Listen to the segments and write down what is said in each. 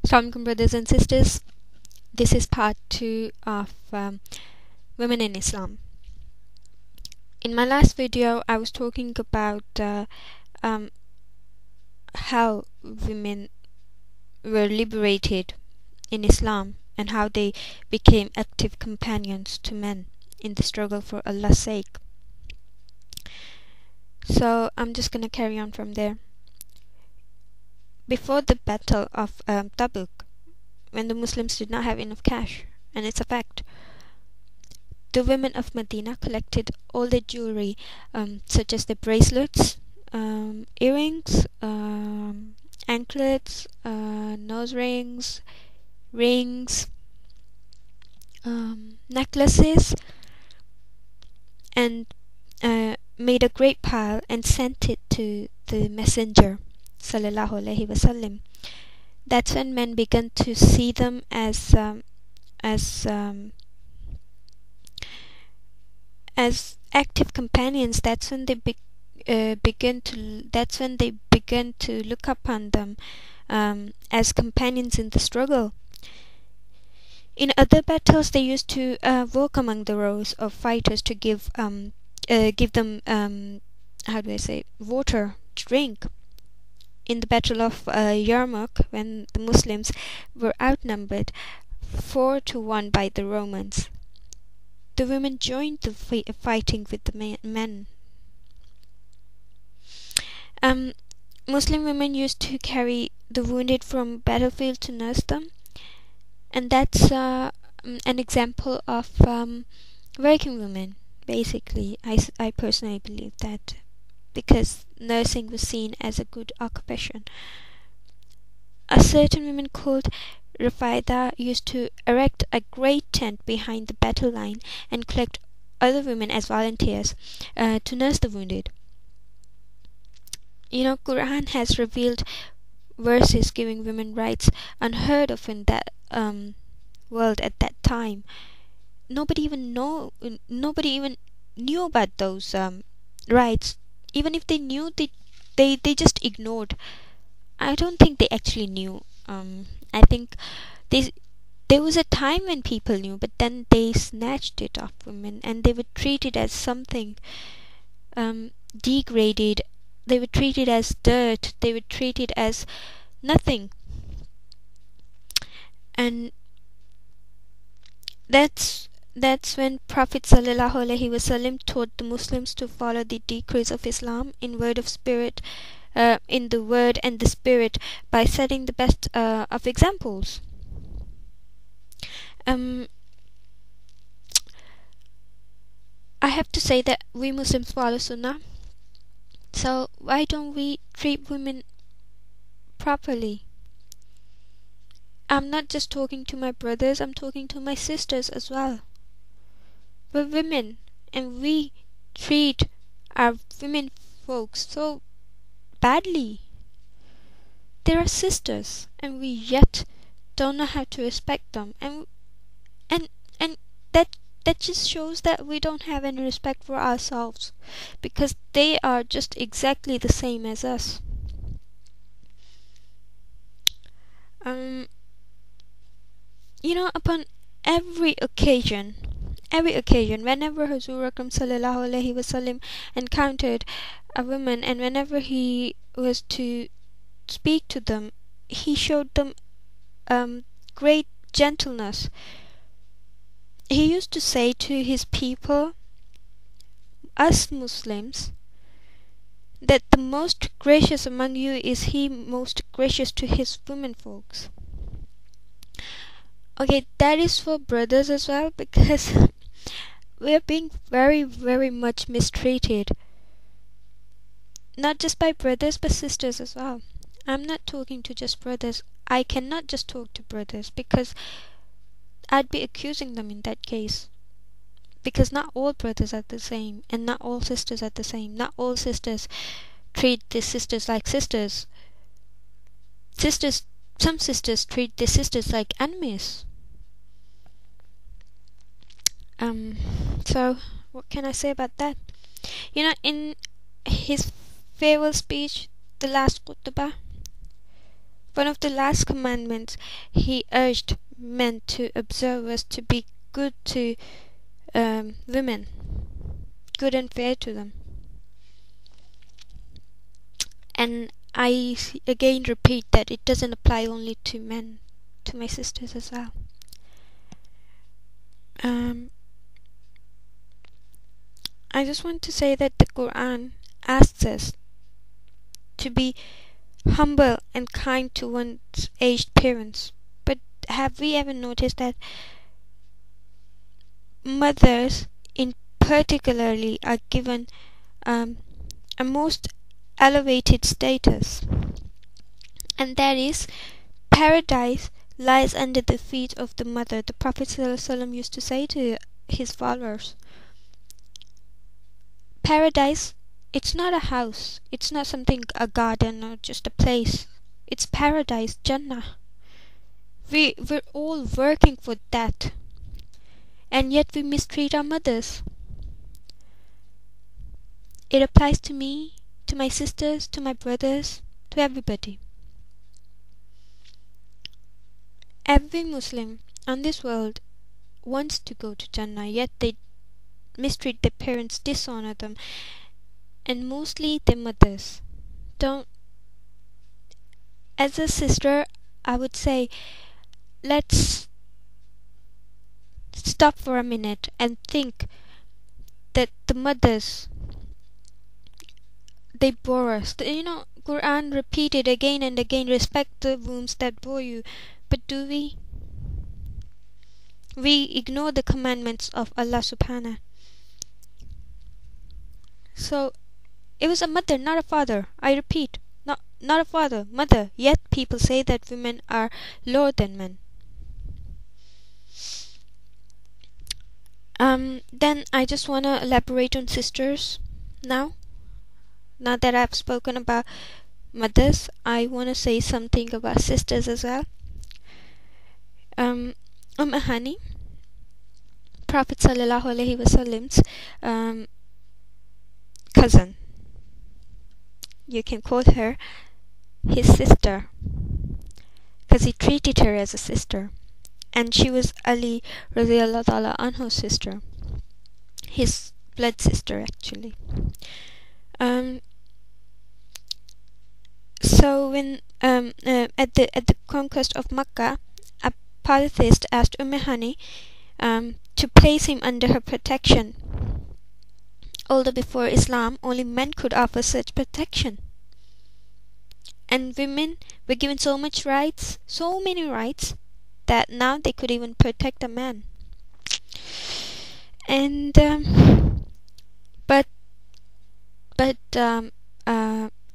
Assalamualaikum brothers and sisters. This is part 2 of Women in Islam. In my last video I was talking about how women were liberated in Islam and how they became active companions to men in the struggle for Allah's sake. So I'm just gonna carry on from there. Before the battle of Tabuk, when the Muslims did not have enough cash, and it's a fact, the women of Medina collected all their jewelry, such as their bracelets, earrings, anklets, nose rings, rings, necklaces, and made a great pile and sent it to the Messenger sallallahu alaihi wasallam. That's when men began to see them as active companions. That's when they began to look upon them as companions in the struggle. In other battles, they used to walk among the rows of fighters to give them water to drink. In the battle of Yarmouk, when the Muslims were outnumbered 4-1 by the Romans, the women joined the fighting with the men. Muslim women used to carry the wounded from battlefield to nurse them, and that's an example of working women. Basically, I personally believe that, because nursing was seen as a good occupation. A certain woman called Rafaida used to erect a great tent behind the battle line and collect other women as volunteers to nurse the wounded. You know, Qur'an has revealed verses giving women rights unheard of in that world at that time. Nobody even knew about those rights. Even if they knew, they just ignored. I don't think they actually knew. I think there was a time when people knew, but then they snatched it off women, and they were treated as something degraded. They were treated as dirt. They were treated as nothing. And that's when Prophet sallallahu alaihi wasallam taught the Muslims to follow the decrees of Islam in the word and the spirit, by setting the best of examples. I have to say that we Muslims follow Sunnah. So why don't we treat women properly? I'm not just talking to my brothers, I'm talking to my sisters as well. We're women, and we treat our women folks so badly. They are sisters, and we yet don't know how to respect them, and that just shows that we don't have any respect for ourselves, because they are just exactly the same as us. You know, upon every occasion, whenever Hazur Akram sallallahu alaihi wasallam encountered a woman, and whenever he was to speak to them, he showed them great gentleness. He used to say to his people, us Muslims, that the most gracious among you is he most gracious to his women folks. Okay, that is for brothers as well, because we are being very, very much mistreated. Not just by brothers, but sisters as well. I'm not talking to just brothers. I cannot just talk to brothers, because I'd be accusing them in that case. Because not all brothers are the same, and not all sisters are the same. Not all sisters treat their sisters like sisters. Some sisters treat their sisters like enemies. So what can I say about that? You know, in his farewell speech, the last khutbah, one of the last commandments, he urged men to observe was to be good to women, good and fair to them. And I again repeat that it doesn't apply only to men, to my sisters as well. I just want to say that the Qur'an asks us to be humble and kind to one's aged parents. But have we ever noticed that mothers in particularly are given a most elevated status, and that is paradise lies under the feet of the mother. The Prophet ﷺ used to say to his followers, paradise, it's not a house, it's not something, a garden or just a place. It's paradise, Jannah. We're all working for that, and yet we mistreat our mothers. It applies to me, to my sisters, to my brothers, to everybody. Every Muslim on this world wants to go to Jannah, yet they mistreat their parents, dishonor them, and mostly their mothers. Don't. As a sister, I would say, let's stop for a minute and think that the mothers, they bore us. Quran repeated again and again, respect the wombs that bore you. But do we? We ignore the commandments of Allah subhanahu. So, it was a mother, not a father. I repeat, not a father, mother. Yet people say that women are lower than men. Then I just want to elaborate on sisters now. Now that I've spoken about mothers, I want to say something about sisters as well. Hani, Prophet sallallahu alaihi wasallam's cousin. You can call her his sister, because he treated her as a sister, and she was Ali radiyallahu ta'ala anhu's sister, his blood sister actually. So when at the conquest of Makkah, a polytheist asked Hani to place him under her protection. Although before Islam, only men could offer such protection, and women were given so many rights, that now they could even protect a man. And Ali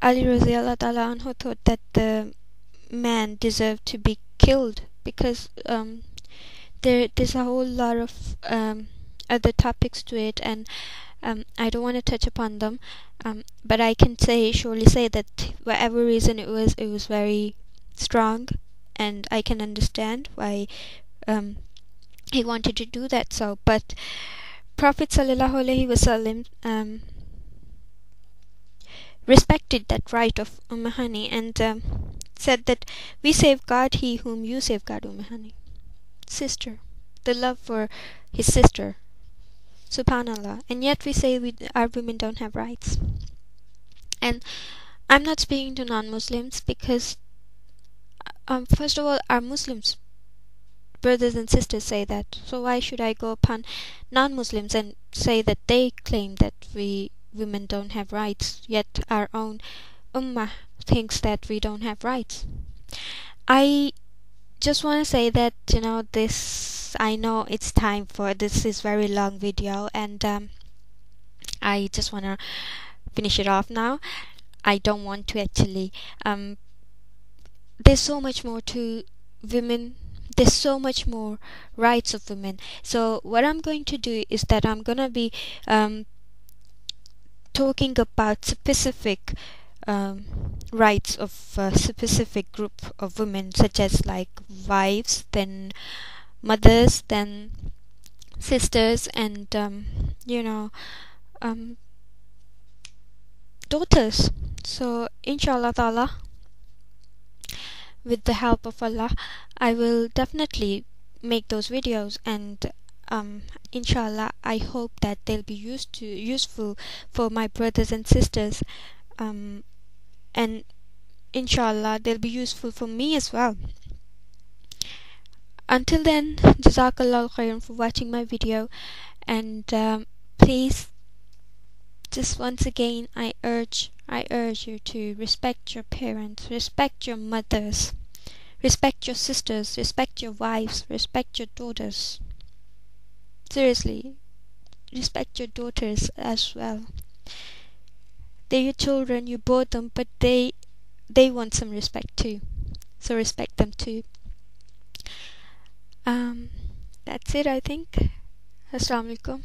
radiyallahu ta'ala anhu thought that the man deserved to be killed, because there's a whole lot of other topics to it, and I don't want to touch upon them, but I can surely say that whatever reason it was very strong, and I can understand why he wanted to do that. So, but Prophet sallallahu alaihi wasallam respected that right of Hani, and said that we safeguard he whom you safeguard, Hani. Sister, the love for his sister, subhanallah. And yet we say our women don't have rights. And I'm not speaking to non-Muslims, because first of all, our Muslims brothers and sisters say that, so why should I go upon non-Muslims and say that they claim that women don't have rights, yet our own ummah thinks that we don't have rights? I just want to say that, I know it's time for this is very long video, and I just want to finish it off now. I don't want to actually there's so much more to women, there's so much more rights of women. So what I'm going to do is that I'm gonna be talking about specific rights of a specific group of women, such as like wives, then mothers, then sisters, and daughters. So inshallah ta'ala, with the help of Allah, I will definitely make those videos, and inshallah I hope that they'll be useful for my brothers and sisters, and inshallah they'll be useful for me as well. Until then, jazakallah khairan for watching my video, and please, just once again, I urge you to respect your parents, respect your mothers, respect your sisters, respect your wives, respect your daughters. Seriously, respect your daughters as well. They're your children, you bought them, but they want some respect too. So respect them too. That's it, I think. Assalamualaikum.